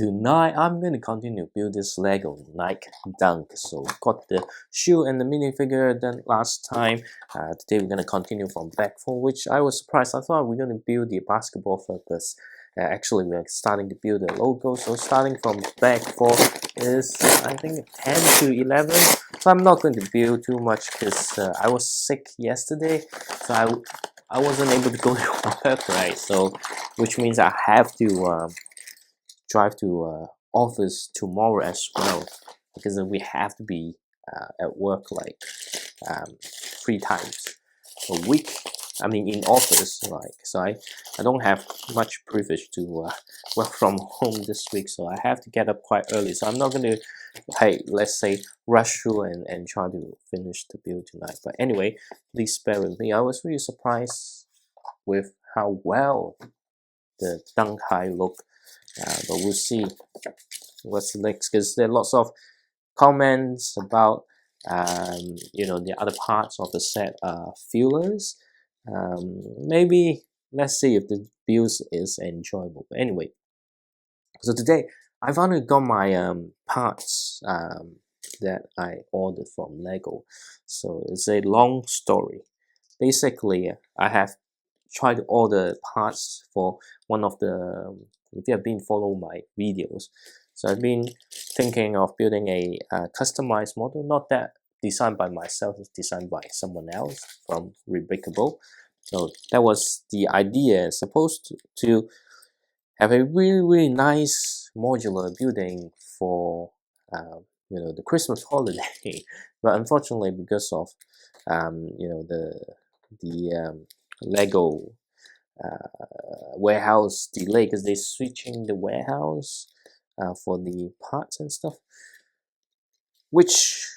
tonight I'm going to continue build this Lego Nike Dunk. So got the shoe and the minifigure done last time. Today we're going to continue from back 4, which I was surprised. I thought we are going to build the basketball first. Actually we're starting to build the logo. So starting from back 4 is I think 10 to 11. So I'm not going to build too much because I was sick yesterday. So I wasn't able to go to work, right? So which means I have to drive to office tomorrow as well, because we have to be at work like 3 times a week. I mean in office, like, so I don't have much privilege to work from home this week, so I have to get up quite early. So I'm not going to, hey, let's say rush through and try to finish the build tonight. But anyway, please bear with me. I was really surprised with how well the Dunk High look. But we'll see what's next, because there are lots of comments about the other parts of the set are fillers. Maybe let's see if the build is enjoyable. But anyway, so today I finally got my parts that I ordered from Lego. So it's a long story. Basically, I have tried to order parts for one of the, if you have been following my videos, so I've been thinking of building a customized model, not that designed by myself, it's designed by someone else from Rebreakable. So that was the idea, supposed to have a really nice modular building for the Christmas holiday. But unfortunately, because of the Lego warehouse delay, because they're switching the warehouse for the parts and stuff, which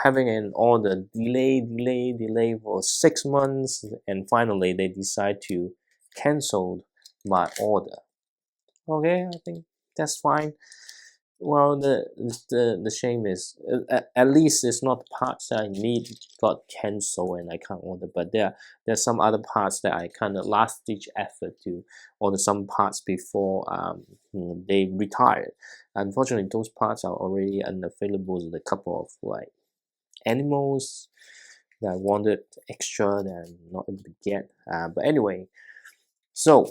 having an order delay for 6 months, and finally they decide to cancel my order. Okay, I think that's fine. Well, the shame is at least it's not parts that I need got cancelled and I can't order, but there's some other parts that I kind of last ditch effort to order some parts before they retired. Unfortunately, those parts are already unavailable with a couple of like animals that I wanted extra that I'm not able to get. But anyway, so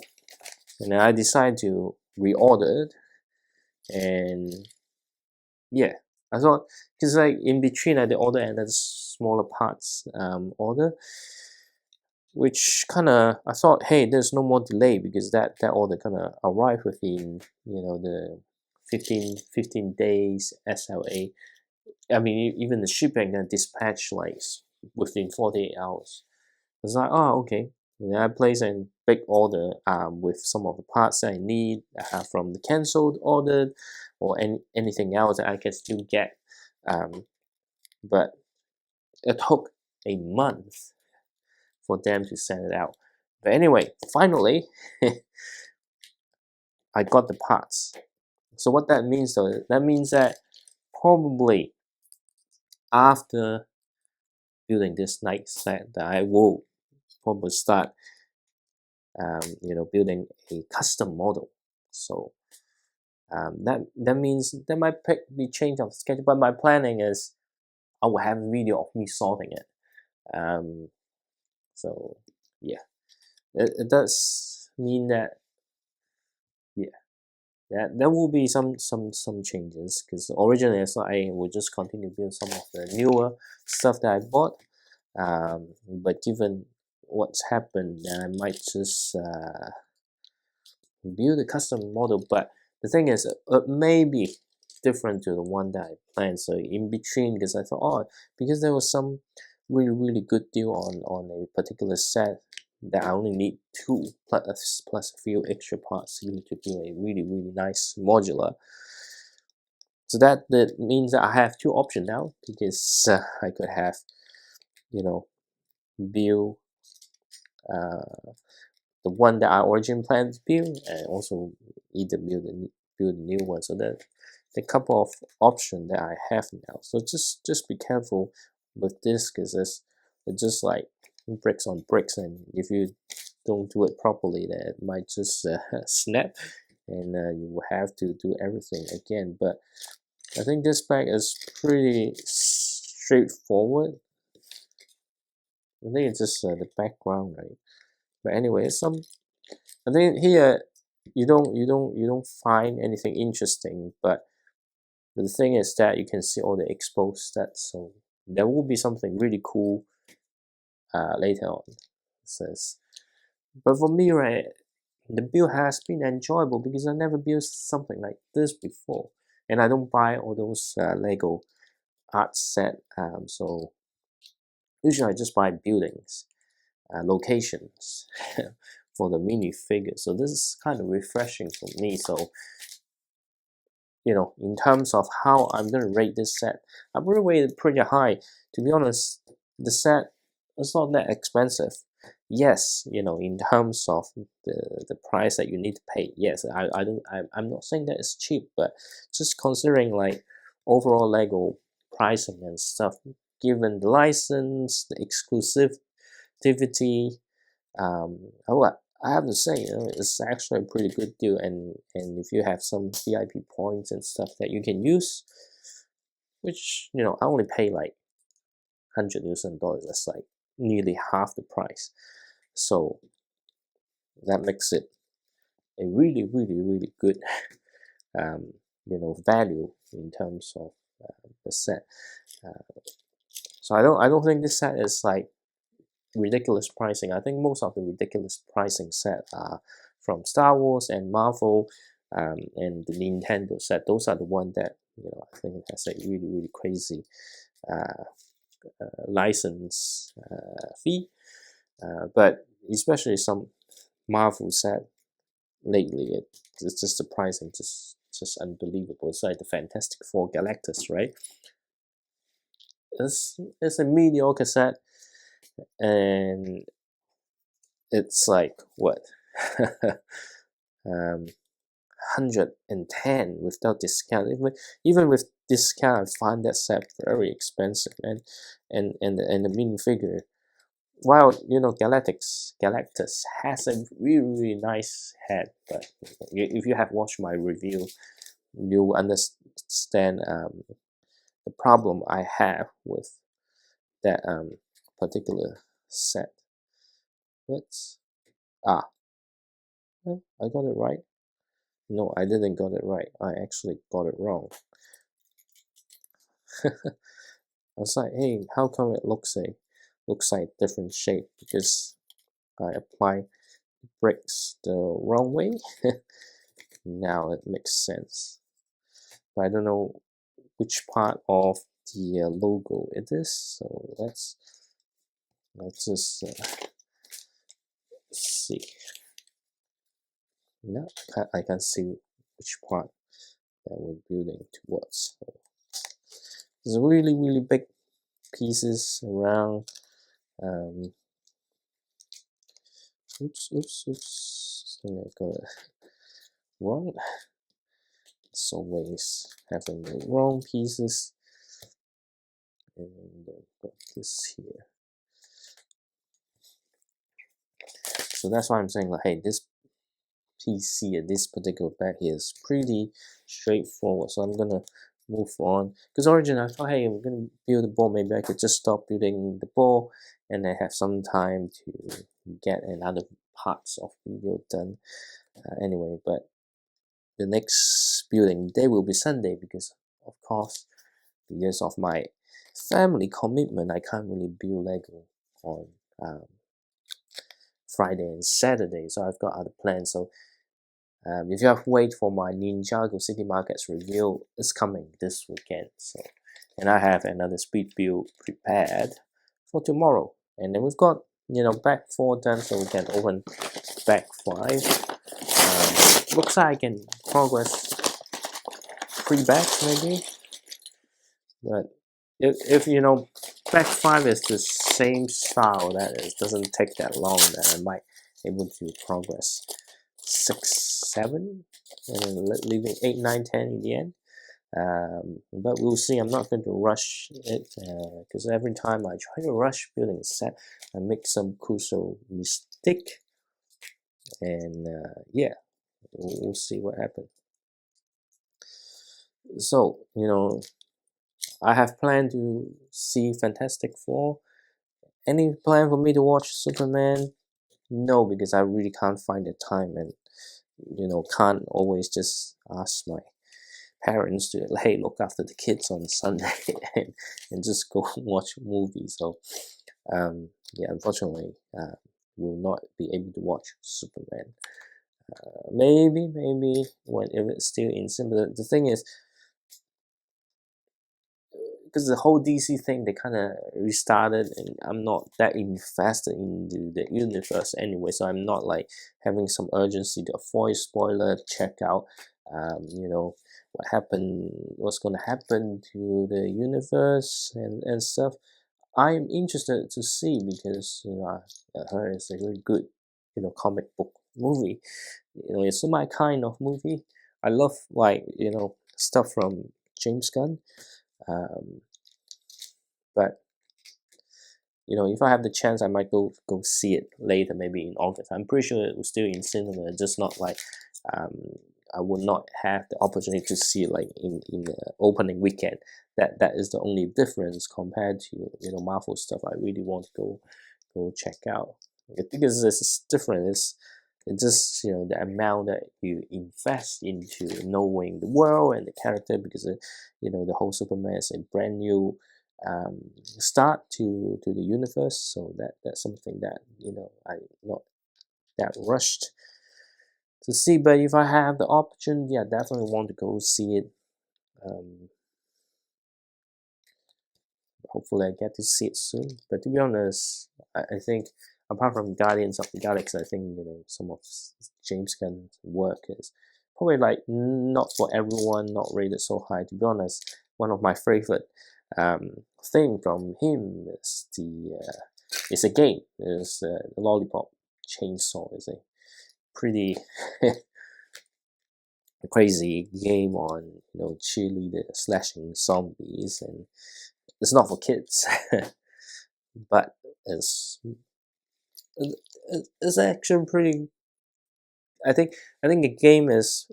I decided to reorder it. And yeah, I thought, because like in between I did order another smaller parts order, which kind of, I thought, hey, there's no more delay, because that order kind of arrived within the 15 days SLA. I mean, even the shipping and dispatch like within 48 hours. It's like, oh, okay. And I place a big order with some of the parts that I need from the cancelled order, or anything else that I can still get. But it took a month for them to send it out. But anyway, finally, I got the parts. So what that means though, that means that probably after building this Nike set, that I will probably start building a custom model. So that means there might be change of schedule, but my planning is I will have a video of me solving it. So yeah, it does mean that there will be some changes, because originally I thought I would just continue build some of the newer stuff that I bought. But given what's happened, then I might just build a custom model. But the thing is, it may be different to the one that I planned. So in between, because I thought, oh, because there was some really good deal on a particular set that I only need 2 plus a few extra parts to build a really nice modular. So that means that I have 2 options now, because I could have build the one that I originally planned to build, and also either build a new one. So that the couple of options that I have now. So just be careful with this, because it's just like bricks on bricks, and if you don't do it properly, then it might just snap and you will have to do everything again. But I think this bag is pretty straightforward. I think it's just the background, right? But anyway, I think here you don't find anything interesting, but the thing is that you can see all the exposed stats, so there will be something really cool later on. It says, but for me, right, the build has been enjoyable because I never built something like this before, and I don't buy all those Lego art set. So usually I just buy buildings, locations for the minifigure. So this is kind of refreshing for me. So in terms of how I'm gonna rate this set, I'm gonna rate it pretty high. To be honest, the set is not that expensive. Yes, in terms of the price that you need to pay. Yes, I'm not saying that it's cheap, but just considering like overall Lego pricing and stuff, given the license, the exclusivity, I have to say, it's actually a pretty good deal, and if you have some VIP points and stuff that you can use, which I only pay like $100, that's like nearly half the price, so that makes it a really really good value in terms of the set. So I don't think this set is like ridiculous pricing. I think most of the ridiculous pricing set are from Star Wars and Marvel, and the Nintendo set. Those are the one that I think it has a really crazy uh, license fee. But especially some Marvel set lately, it's just the pricing just unbelievable. It's like the Fantastic Four Galactus, right? It's a mediocre set, and it's like what 110 without discount. Even with discount, I find that set very expensive, and the minifigure. While Galactus has a really nice head, but if you have watched my review, you understand the problem I have with that particular set. Let's I got it right. No, I didn't got it right. I actually got it wrong. I was like, hey, how come it looks like different shape? Because I apply bricks the wrong way. Now it makes sense. But I don't know which part of the logo it is. So let's just see. No, I can see which part that we're building towards. So there's really big pieces around. Oops. I think I got it wrong. It's always having the wrong pieces. And got this here. So that's why I'm saying like, hey, this PC and this particular bag here is pretty straightforward. So I'm gonna move on, because originally I thought, hey, I'm gonna build the ball, maybe I could just stop building the ball and then have some time to get another parts of video done. Anyway, but the next building day will be Sunday, because of course, because of my family commitment, I can't really build Lego on Friday and Saturday, so I've got other plans. So if you have wait for my Ninjago City Markets review, it's coming this weekend. So, and I have another speed build prepared for tomorrow. And then we've got bag 4 done, so we can open bag 5. Looks like I can progress 3 bags maybe. But if bag 5 is the same style, that it doesn't take that long, then I might able to progress 6, 7, and then leaving 8, 9, 10 in the end. But we'll see. I'm not going to rush it, because every time I try to rush building a set, I make some crucial mistake. And yeah, we'll see what happens. So, I have planned to see Fantastic Four. Any plan for me to watch Superman? No, because I really can't find the time, and can't always just ask my parents to, hey, look after the kids on Sunday and just go watch movies. So yeah, unfortunately, will not be able to watch Superman. Maybe when if it's still in cinema. The thing is, because the whole DC thing, they kind of restarted, and I'm not that invested into the universe anyway, so I'm not like having some urgency to avoid spoiler, check out, what's gonna happen to the universe and stuff. I'm interested to see because I heard it's a very good, comic book movie. It's my kind of movie. I love like stuff from James Gunn. Um, but if I have the chance, I might go see it later, maybe in August. I'm pretty sure it was still in cinema, just not like um, I would not have the opportunity to see it like in the opening weekend. That is the only difference compared to Marvel stuff. I really want to go check out because it's different. It's just the amount that you invest into knowing the world and the character, because the whole Superman is a brand new start to the universe. So that's something that I'm not that rushed to see. But if I have the opportunity, I definitely want to go see it. Um, Hopefully I get to see it soon. But to be honest, I think apart from Guardians of the Galaxy, I think some of James Gunn's work is probably like not for everyone, not rated so high. To be honest, one of my favorite thing from him is it's a game. It's the Lollipop Chainsaw. Is a pretty crazy game on cheerleader slashing zombies, and it's not for kids. But it's it's actually pretty. I think the game is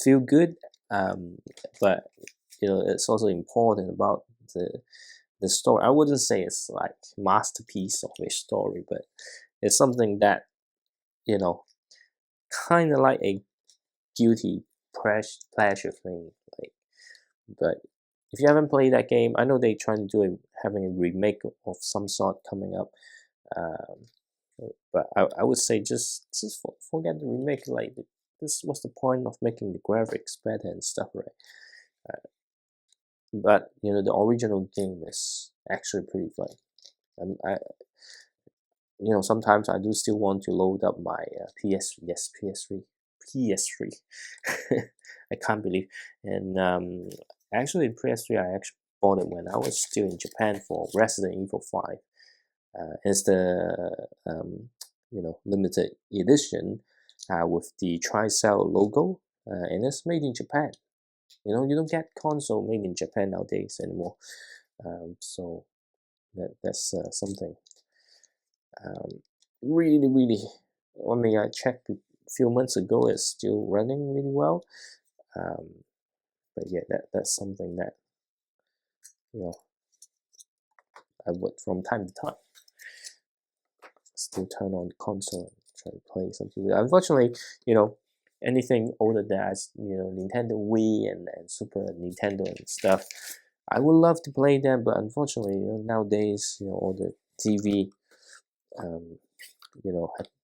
feel good, but it's also important about the story. I wouldn't say it's like masterpiece of a story, but it's something that you know kind of like a guilty pleasure thing. Like, but if you haven't played that game, I know they're trying to do having a remake of some sort coming up. Um, but I would say just forget the remake. Like this, what's the point of making the graphics better and stuff, right? But the original game is actually pretty fun. And sometimes I do still want to load up my PS3. I can't believe. And actually, PS3 I actually bought it when I was still in Japan for Resident Evil 5. It's the limited edition with the Tricell logo, and it's made in Japan. You don't get console made in Japan nowadays anymore. So that's something. Really, really. I mean, I checked a few months ago. It's still running really well. But yeah, that's something that I would from time to time still turn on the console and try to play something. Unfortunately, anything older than Nintendo Wii and Super Nintendo and stuff, I would love to play them, but unfortunately, nowadays, all the TV,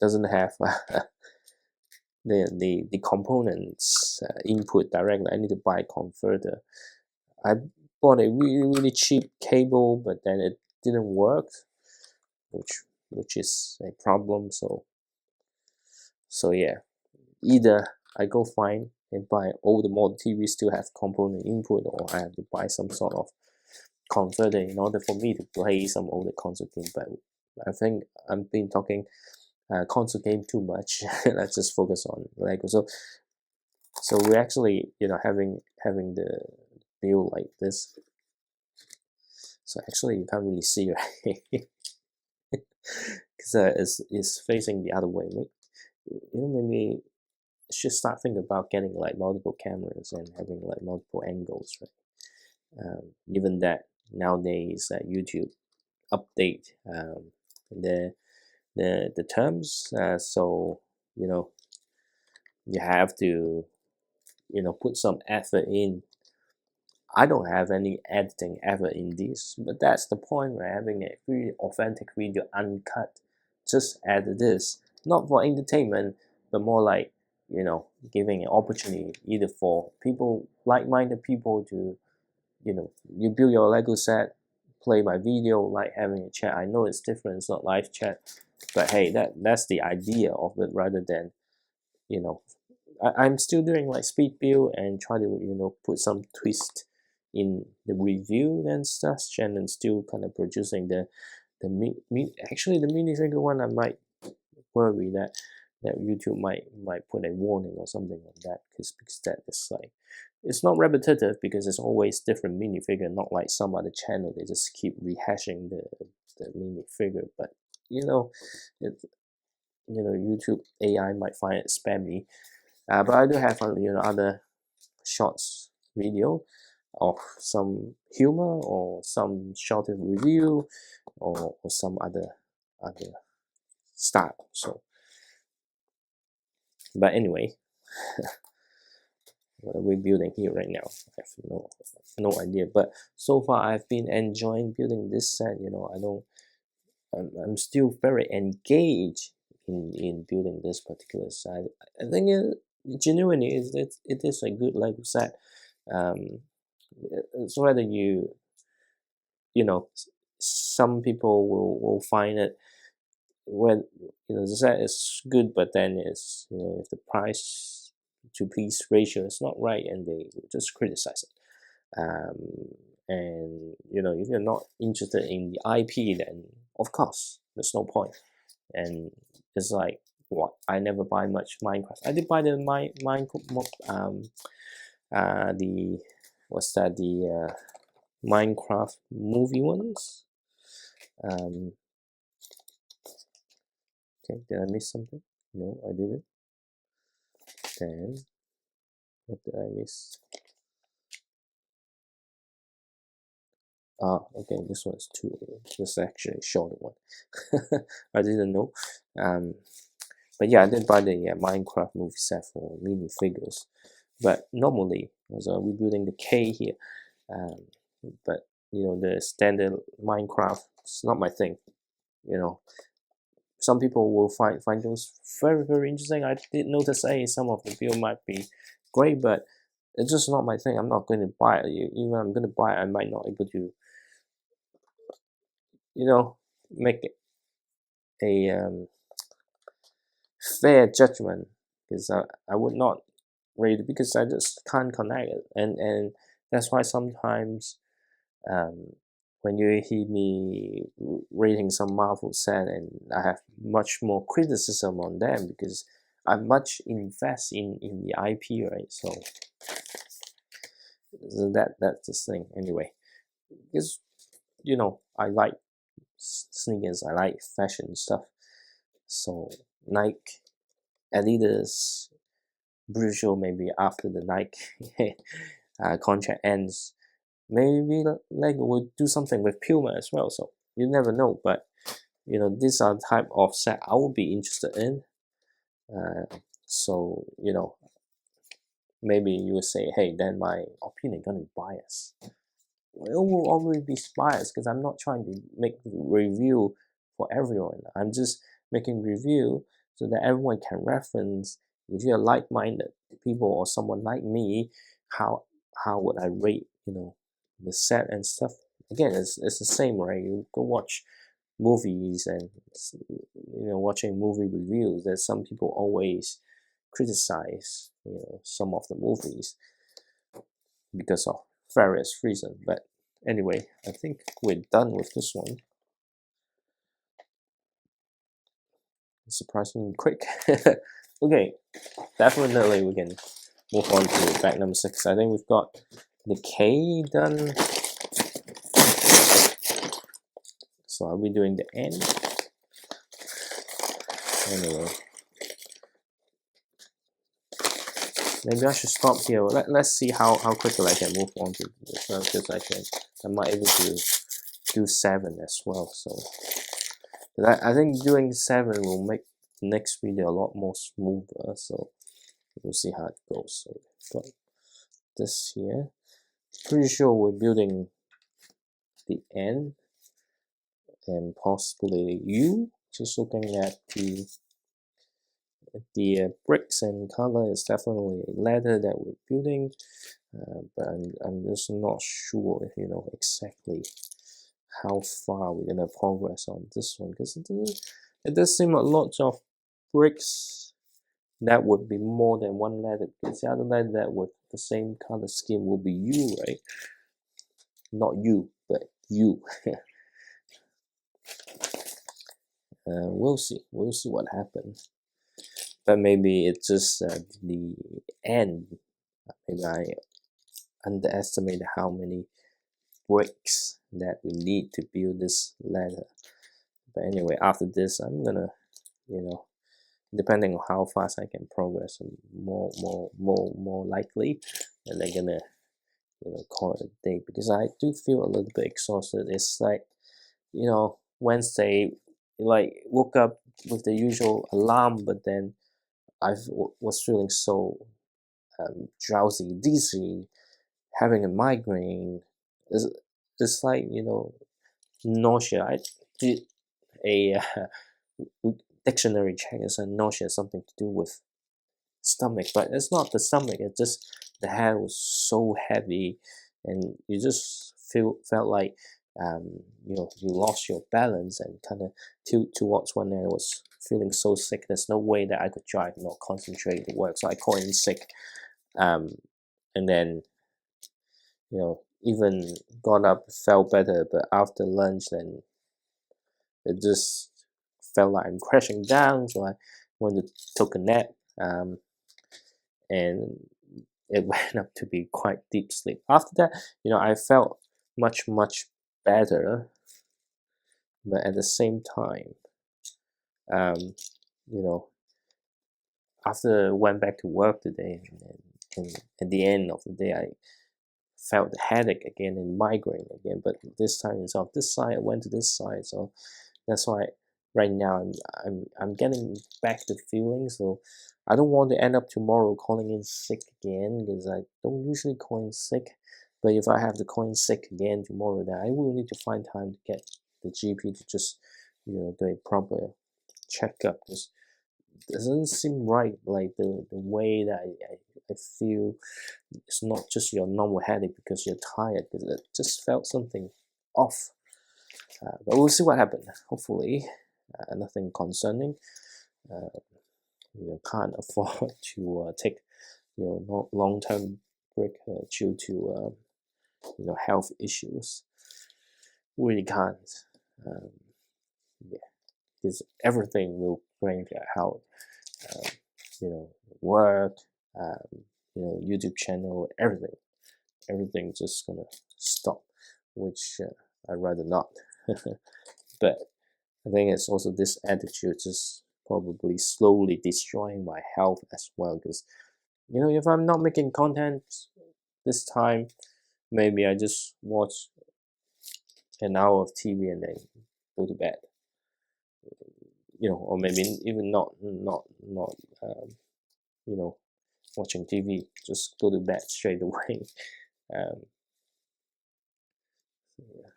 doesn't have the components input directly. I need to buy a converter. I bought a really really cheap cable, but then it didn't work, which is a problem. So yeah, either I go find and buy older model TV still have component input, or I have to buy some sort of converter in order for me to play some older console game. But I think I've been talking console game too much. Let's just focus on Lego. So we're actually having the view like this. So actually you can't really see, right? Because it's facing the other way. Maybe should start thinking about getting like multiple cameras and having like multiple angles, right? Given that nowadays YouTube update the the terms, so you know you have to put some effort in. I don't have any editing effort in this, but that's the point. We're having a really authentic video, uncut. Just add this, not for entertainment, but more like giving an opportunity either for people, like-minded people, to you build your Lego set, play my video, like having a chat. I know it's different, it's not live chat, but hey, that's the idea of it, rather than you know I'm still doing like speed build and try to put some twist in the review and stuff, and then still kind of producing actually the minifigure one. I might worry that YouTube might put a warning or something on that, because that is like, it's not repetitive because it's always different minifigure, not like some other channel they just keep rehashing the minifigure. But it, YouTube AI might find it spammy. But I do have other shorts video of some humor or some shorter review or some other style. So, but anyway, what are we building here right now? I have no idea. But so far, I've been enjoying building this set. I'm still very engaged in building this particular set. I think genuinely it is a good Lego set. It's whether some people will find it when the set is good, but then it's if the price to piece ratio is not right, and they will just criticize it. And if you're not interested in the IP, then of course there's no point. And it's like, what, I never buy much Minecraft. I did buy the the what's that, the Minecraft movie ones. Okay, did I miss something? No, I didn't. Then what did I miss? Okay, this one's too. This is actually a shorter one. I didn't know. But yeah, I did buy the Minecraft movie set for minifigures. But normally, we're building the K here. But the standard Minecraft is not my thing. Some people will find those very interesting. I did notice some of the build might be great, but it's just not my thing. I'm not going to buy it. Even I'm going to buy it, I might not able to make a fair judgment, because I would not rate it, because I just can't connect it, and that's why sometimes when you hear me rating some Marvel set, and I have much more criticism on them, because I much invest in the IP, right? So that's the thing. Anyway, because I like sneakers, I like fashion stuff. So Nike, Adidas, Brujo, maybe after the Nike contract ends, maybe Lego will do something with Puma as well. So you never know. But these are the type of set I would be interested in. So maybe you would say, hey, then my opinion gonna be biased. It will always be biased, because I'm not trying to make review for everyone. I'm just making review so that everyone can reference. If you're like-minded people or someone like me, how would I rate the set and stuff? Again, it's the same, right? You go watch movies, and watching movie reviews, there's some people always criticize some of the movies because of various reasons. But anyway, I think we're done with this one. Surprisingly quick. Okay, definitely we can move on to bag number 6. I think we've got the K done. So are we doing the N? Anyway, maybe I should stop here. Let's see how quickly I can move on to this one, because I might able to do 7 as well. So I think doing 7 will make the next video a lot more smoother. So we'll see how it goes. So got this here. Pretty sure we're building the N and possibly U. Just looking at the bricks and color is definitely a ladder that we're building, but I'm just not sure, exactly how far we're gonna progress on this one, because it does seem a lot of bricks that would be more than one ladder, because the other ladder that with the same color scheme will be U, right? Not you, but you. We'll see what happens. But maybe it's just the end. Maybe I underestimated how many bricks that we need to build this ladder. But anyway, after this, I'm gonna, depending on how fast I can progress, more likely, and they're gonna, call it a day, because I do feel a little bit exhausted. It's like, Wednesday, like woke up with the usual alarm, but then I was feeling so drowsy, dizzy, having a migraine. It's like, nausea. I did a dictionary check. It's a nausea, something to do with stomach, but it's not the stomach. It's just the head was so heavy, and you just felt like you lost your balance and kind of tilt towards one end. I was feeling so sick. There's no way that I could drive, not concentrate to work. So I called in sick, and then even got up, felt better, but after lunch, then it just felt like I'm crashing down. So I went to took a nap, and it went up to be quite deep sleep. After that, I felt much better, but at the same time, um, you know, after I went back to work today, and at the end of the day, I felt the headache again and migraine again, but this time it's off this side. I went to this side, so that's why right now I'm getting back the feeling. So I don't want to end up tomorrow calling in sick again, because I don't usually call in sick. But if I have to call in sick again tomorrow, then I will need to find time to get the GP to just do a proper checkup, because it doesn't seem right. Like the way that I feel, it's not just your normal headache because you're tired, because it just felt something off. But we'll see what happens. Hopefully, nothing concerning. Can't afford to take long-term break due to health issues. Really can't. Yeah, because everything will bring health. Work, YouTube channel, everything just gonna stop, which I'd rather not. But I think it's also this attitude just probably slowly destroying my health as well, because if I'm not making content this time, maybe I just watch an hour of TV and then go to bed, or maybe even not watching TV, just go to bed straight away. um, yeah.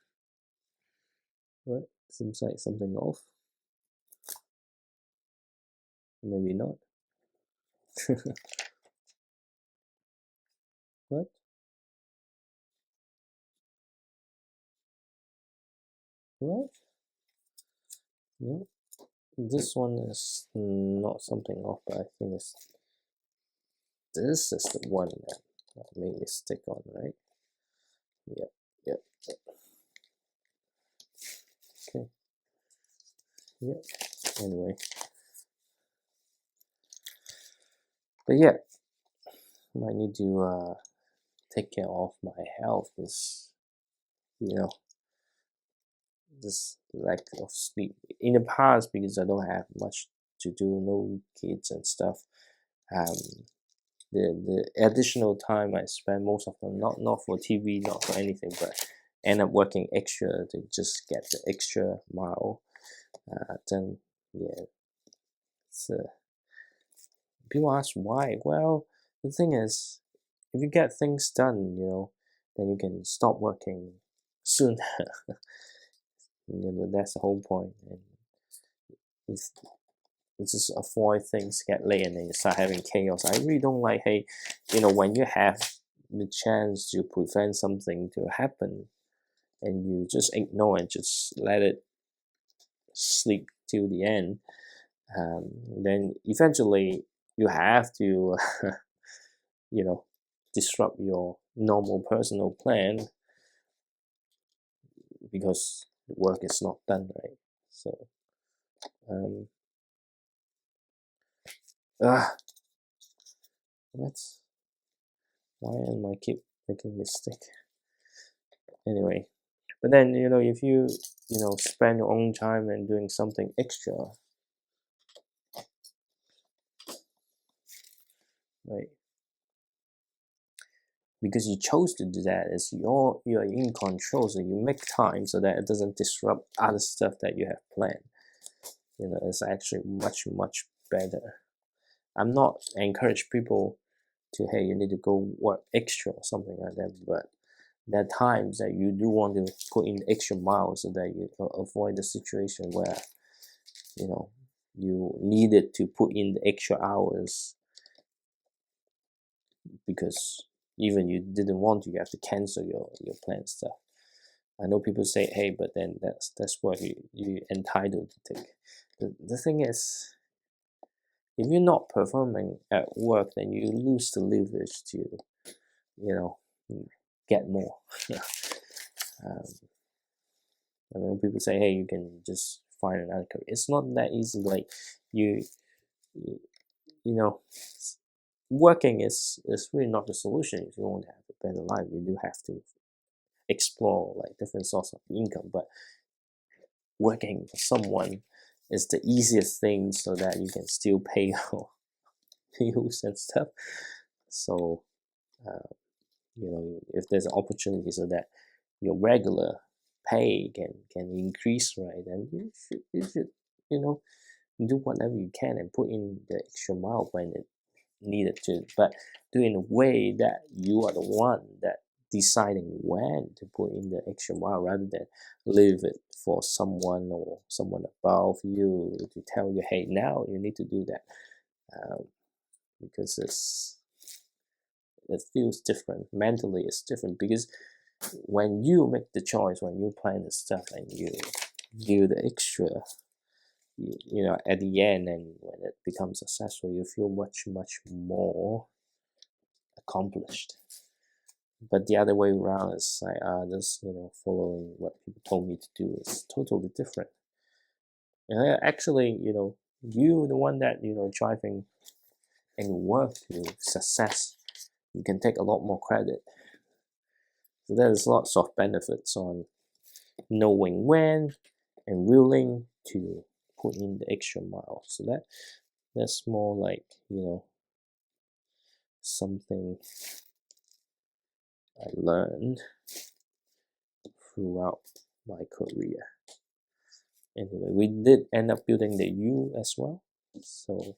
What? Seems like something off. Maybe not. What? What? No. This one is not something off, but I think this is the one that made me stick on, right? Yep, yep, yep. Okay. Yep. Anyway. But yeah, might need to take care of my health, because this lack of sleep in the past, because I don't have much to do, no kids and stuff. the additional time I spend, most of them not for TV, not for anything, but end up working extra to just get the extra mile. Then yeah, it's, people ask why. Well, the thing is, if you get things done, then you can stop working soon. That's the whole point. And it's, just avoid things get late and then you start having chaos. I really don't like, hey, when you have the chance to prevent something to happen and you just ignore and just let it sleep till the end, then eventually you have to, disrupt your normal personal plan because the work is not done right. So, why am I keep making mistake? Anyway, but then if you spend your own time and doing something extra, right? Because you chose to do that, you're in control, so you make time so that it doesn't disrupt other stuff that you have planned. It's actually much better. I'm not encourage people to, hey, you need to go work extra or something like that, but there are times that you do want to put in extra miles so that you avoid the situation where you needed to put in the extra hours because even you didn't want to, you have to cancel your planned stuff. I know people say, hey, but then that's what you entitled to take. The thing is, if you're not performing at work, then you lose the leverage to get more. I know people say, hey, you can just find another career. It's not that easy. Like you know, working is really not the solution. If you want to have a better life, you do have to explore like different sources of income. But working for someone is the easiest thing so that you can still pay your bills and stuff. So if there's an opportunity so that your regular pay can increase, right, then you should do whatever you can and put in the extra mile when it needed to, but do it in a way that you are the one that deciding when to put in the extra mile rather than leave it for someone or someone above you to tell you, hey, now you need to do that, because it feels different mentally. It's different because when you make the choice, when you plan the stuff and you do the extra, at the end, and when it becomes successful, you feel much more accomplished. But the other way around is like just following what people told me to do is totally different. And actually, you the one that driving and work to success, you can take a lot more credit. So there's lots of benefits on knowing when and willing to put in the extra mile. So that's more like something I learned throughout my career. Anyway, we did end up building the U as well, so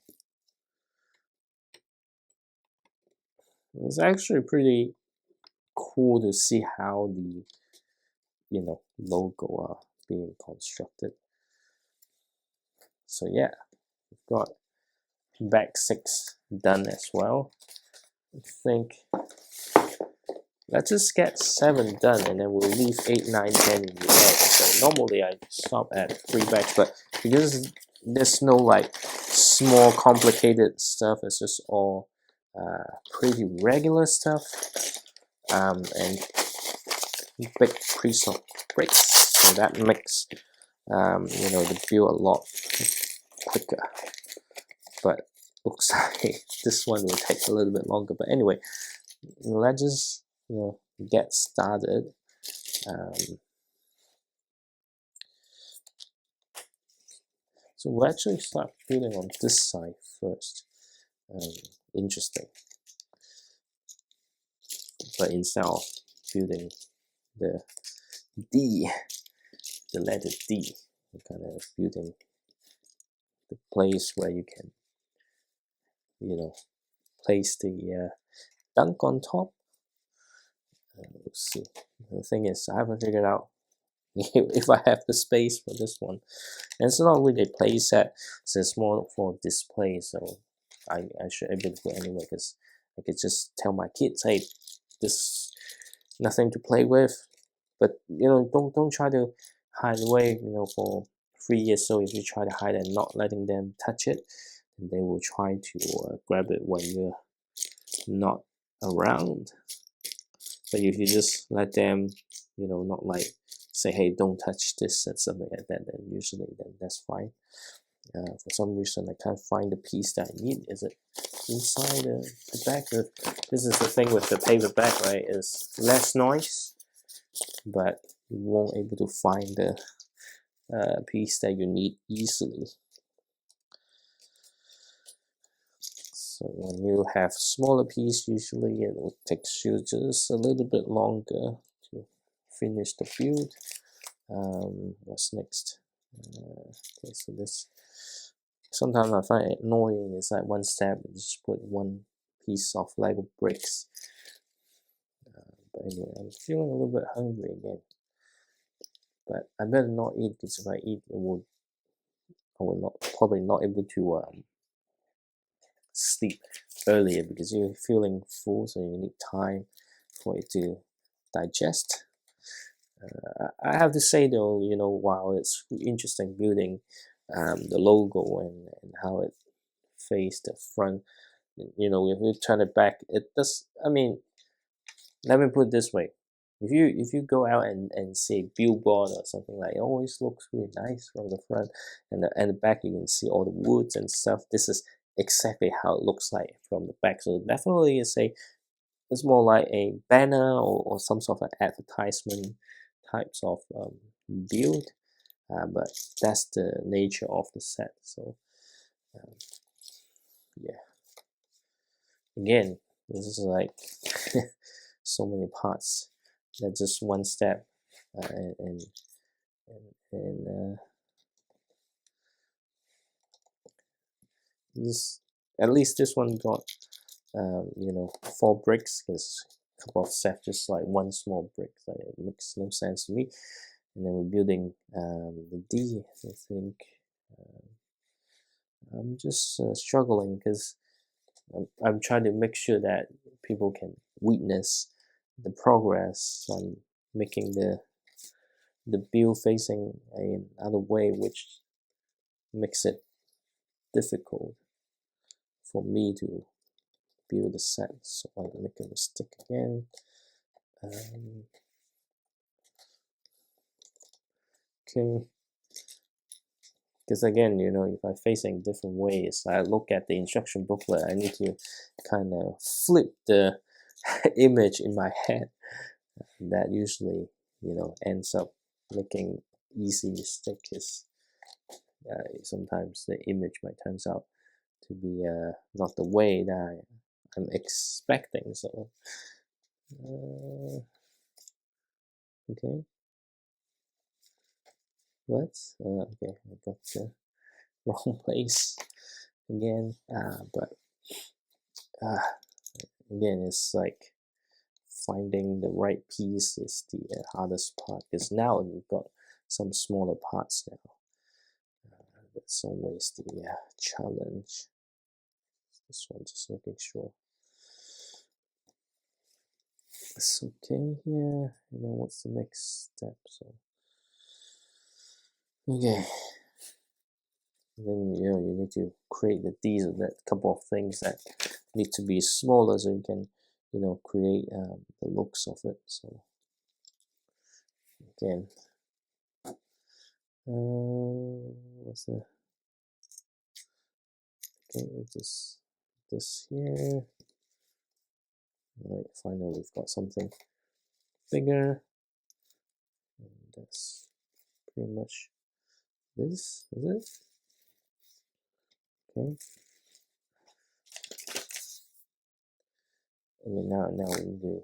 it was actually pretty cool to see how the logo are being constructed. So yeah, we've got back 6 done as well. I think let's just get 7 done and then we'll leave 8, 9, 10 in the end. So normally I stop at 3 backs, but because there's no like small complicated stuff, it's just all pretty regular stuff, and big piece of bricks, so that makes the build a lot quicker. But looks like this one will take a little bit longer. But anyway, let's just get started. So we'll actually start building on this side first. Interesting. but instead of building the D, the letter D, we're kind of building the place where you can, place the dunk on top. Let's see. The thing is, I haven't figured out if I have the space for this one. And it's not really a play set, so it's more for display, so I should be able to go anywhere, because I could just tell my kids, hey, this nothing to play with. But don't try to hide away, for 3 years. So if you try to hide and not letting them touch it, then they will try to grab it when you're not around. But if you just let them, not like say, hey, don't touch this and something like that, then usually that's fine. For some reason, I can't find the piece that I need. Is it inside the bag? This is the thing with the paper bag, right? It's less noise, but you won't able to find the piece that you need easily. So when you have smaller piece, usually it will take you just a little bit longer to finish the build. What's next? Okay, so this, sometimes I find it annoying. It's like one step, you just put one piece of Lego bricks. But anyway, I'm feeling a little bit hungry again. But I better not eat, because if I eat, I will probably not able to sleep earlier, because you're feeling full, so you need time for it to digest. I have to say though, while it's interesting building the logo and how it faces the front, if you turn it back, it does. I mean, let me put it this way: if you go out and see a billboard or something, like, it always looks really nice from the front, and the back you can see all the woods and stuff. This is exactly how it looks like from the back. So definitely it's more like a banner or some sort of advertisement types of build, but that's the nature of the set. So yeah, again, this is like so many parts. That's just one step, and this, at least this one got 4 bricks, because a couple of sets just like one small brick. Like, it makes no sense to me. And then we're building the D. I think I'm just struggling, because I'm trying to make sure that people can witness the progress. I'm making the build facing another way, which makes it difficult for me to build the set. So I make a mistake again. Okay, because again, if I'm facing different ways, I look at the instruction booklet, I need to kind of flip the image in my head. That usually, ends up making easy mistake, because sometimes the image might turns out to be not the way that I'm expecting. So okay, what? Okay, I got the wrong place again. But again, it's like finding the right piece is the hardest part, because now we've got some smaller parts now. That's always the challenge. This one, just making sure it's okay here. And then what's the next step? So okay, and then you need to create these that couple of things that need to be smaller, so you can create the looks of it. So again, what's the okay? It's this here. Right, finally we've got something bigger, and that's pretty much this, is it? Okay. I mean, now we need to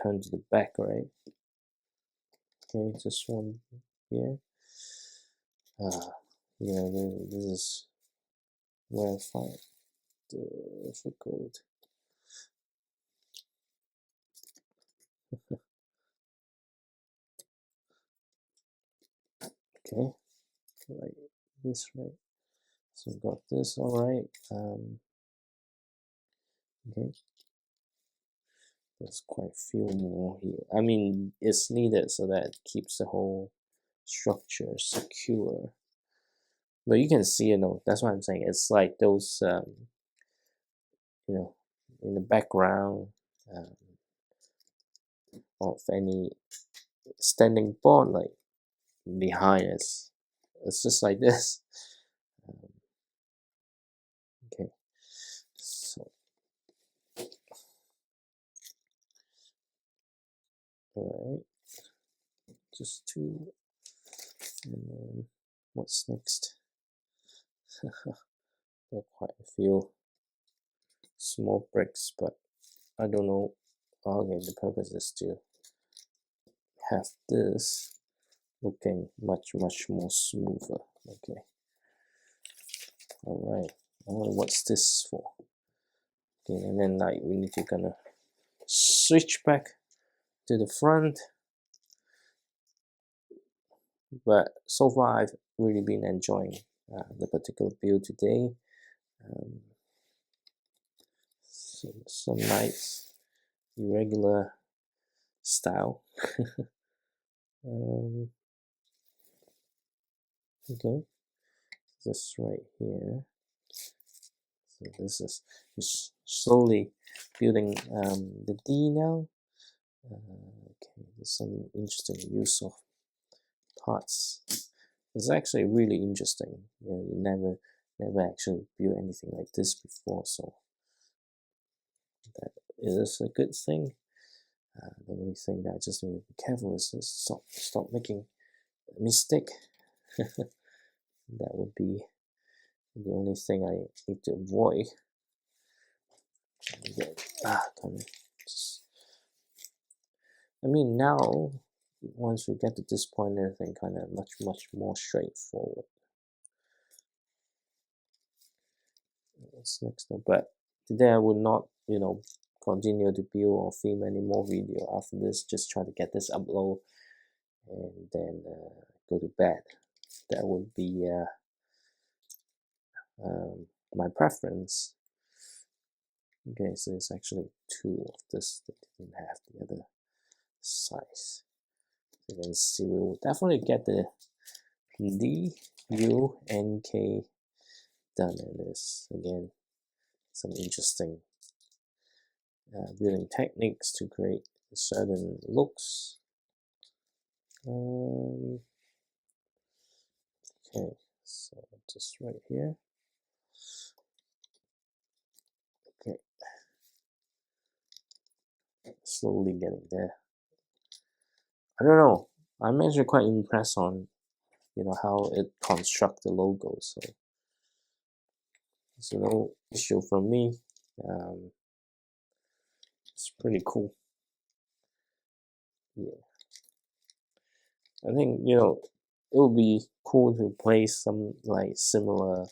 turn to the back, right? Okay, this one here. Yeah, this is where I find difficult. Okay, right, this right. So we got this, all right. Okay, there's quite a few more here. I mean, it's needed so that it keeps the whole structure secure. But you can see, that's what I'm saying. It's like those, in the background of any standing board, like behind us. It's just like this. Okay, so all right, just two, and then what's next? There are quite a few small bricks, but I don't know. Okay, the purpose is to have this looking much more smoother. Okay, all right. I wonder what's this for. Okay, and then like we need to gonna switch back to the front. But so far I've really been enjoying the particular build today. Some nice irregular style. Okay, this right here. So this is just slowly building the D now. Okay, there's some interesting use of parts. It's actually really interesting. You never actually built anything like this before, so that is a good thing. The only thing that I just need to be careful is to stop making a mistake. That would be the only thing I need to avoid. I mean, now once we get to this point, everything kind of much more straightforward. What's next? But today I will not, continue to build or film any more video after this. Just try to get this upload and then go to bed. That would be my preference. Okay, so it's actually two of this that didn't have the other size. You can see we will definitely get the D, U, N, K done in this. Again, some interesting building techniques to create certain looks. Okay, so just right here. Okay, slowly getting there. I don't know. I'm actually quite impressed on, how it construct the logo. So there's no issue from me. It's pretty cool. Yeah, I think it would be cool to place some like similar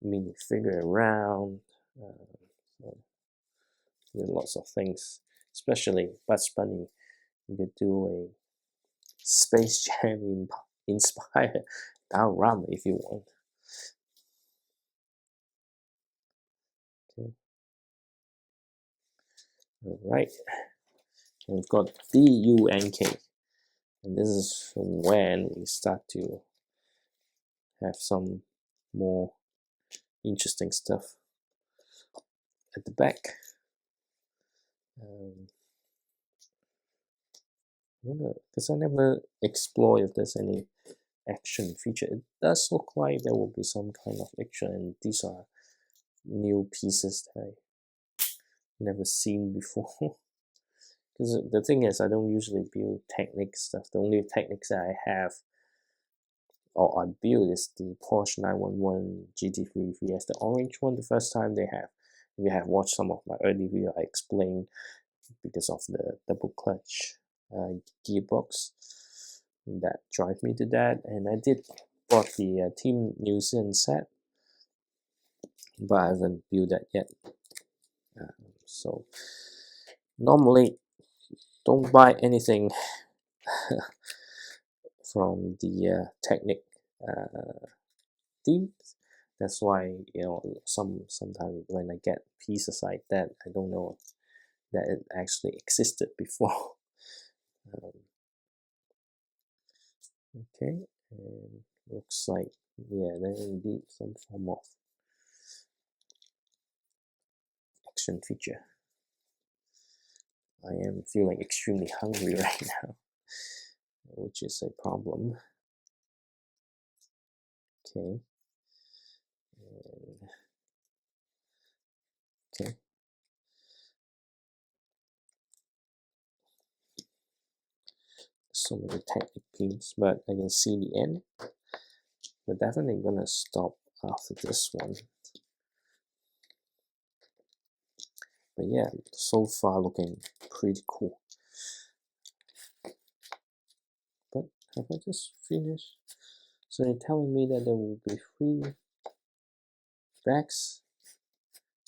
minifigure around. With lots of things, especially Bugs Bunny. You could do a Space Jam inspired diorama if you want. Okay. All right, and we've got DUNK, and this is when we start to have some more interesting stuff at the back. Because I never explore if there's any action feature. It does look like there will be some kind of action, and these are new pieces that I never seen before. Because the thing is, I don't usually build technique stuff. The only techniques that I have or I build is the Porsche 911 GT3 VS, the orange one. The first time they have, if you have watched some of my early video, I explained because of the double clutch gearbox that drive me to that. And I did bought the Team New Zealand set, but I haven't built that yet. So normally don't buy anything from the Technic team. That's why, you know, sometimes when I get pieces like that, I don't know that it actually existed before. Okay, and looks like, yeah, there's indeed some form of action feature. I am feeling extremely hungry right now, which is a problem. Okay. And, okay. So many Technic pins, but I can see the end. We're definitely gonna stop after this one. But yeah, so far looking pretty cool. But have I just finished? So you're telling me that there will be 3 bags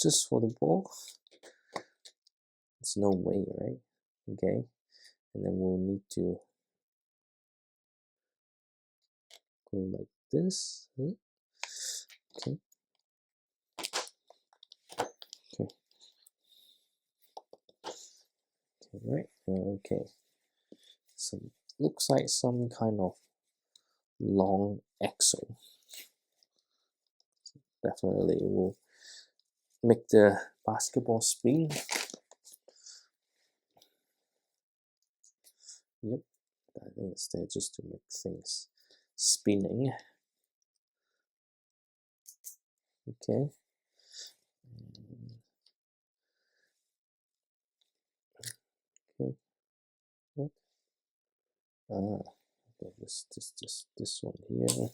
just for the ball? There's no way, right? Okay, and then we'll need to go like this. Okay. Okay. Okay, right. Okay. So looks like some kind of long axle. Definitely will make the basketball spin. Yep, I think it's there just to make things spinning. Okay. Okay. What? Okay, this one here.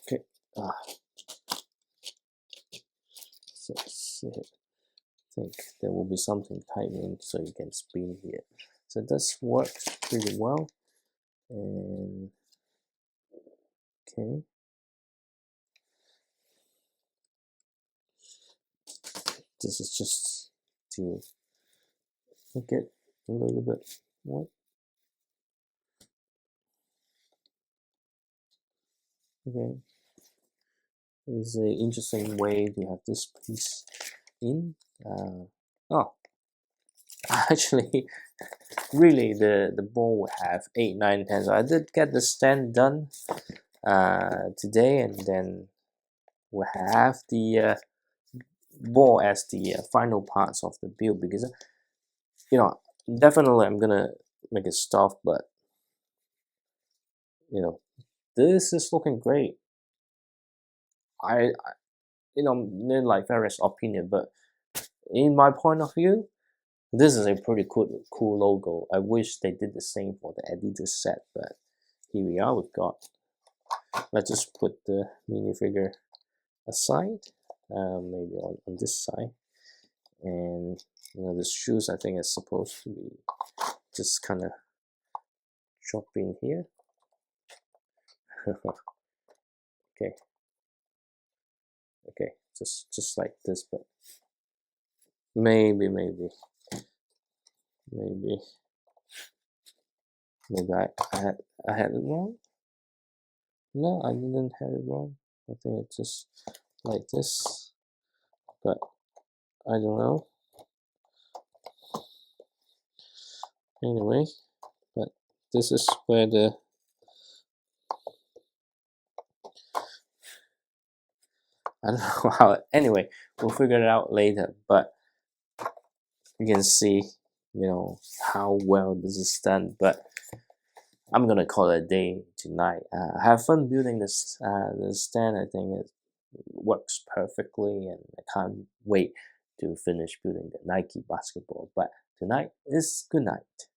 Okay. So I think there will be something tightening so you can spin here. So this works pretty well. And okay. This is just to make it a little bit what? Okay. It's an interesting way to have this piece in. Oh, actually, really, the ball will have 8, 9, 10. So I did get the stand done today, and then we'll have the ball as the final parts of the build, because you know, definitely I'm gonna make it stuff, but you know, this is looking great. I you know, like various opinion, but in my point of view, this is a pretty cool logo. I wish they did the same for the Adidas set, but here we are. We've got. Let's just put the minifigure aside, maybe on this side, and you know, the shoes I think is supposed to be just kind of drop in here. Okay, okay, just like this, but maybe I had it wrong. No, I didn't have it wrong. I think it's just like this, but I don't know. Anyway, but this is where the I don't know how. Anyway, we'll figure it out later. But you can see, you know, how well this is done. But I'm gonna call it a day tonight. I have fun building this the stand. I think it works perfectly, and I can't wait to finish building the Nike basketball. But tonight is good night.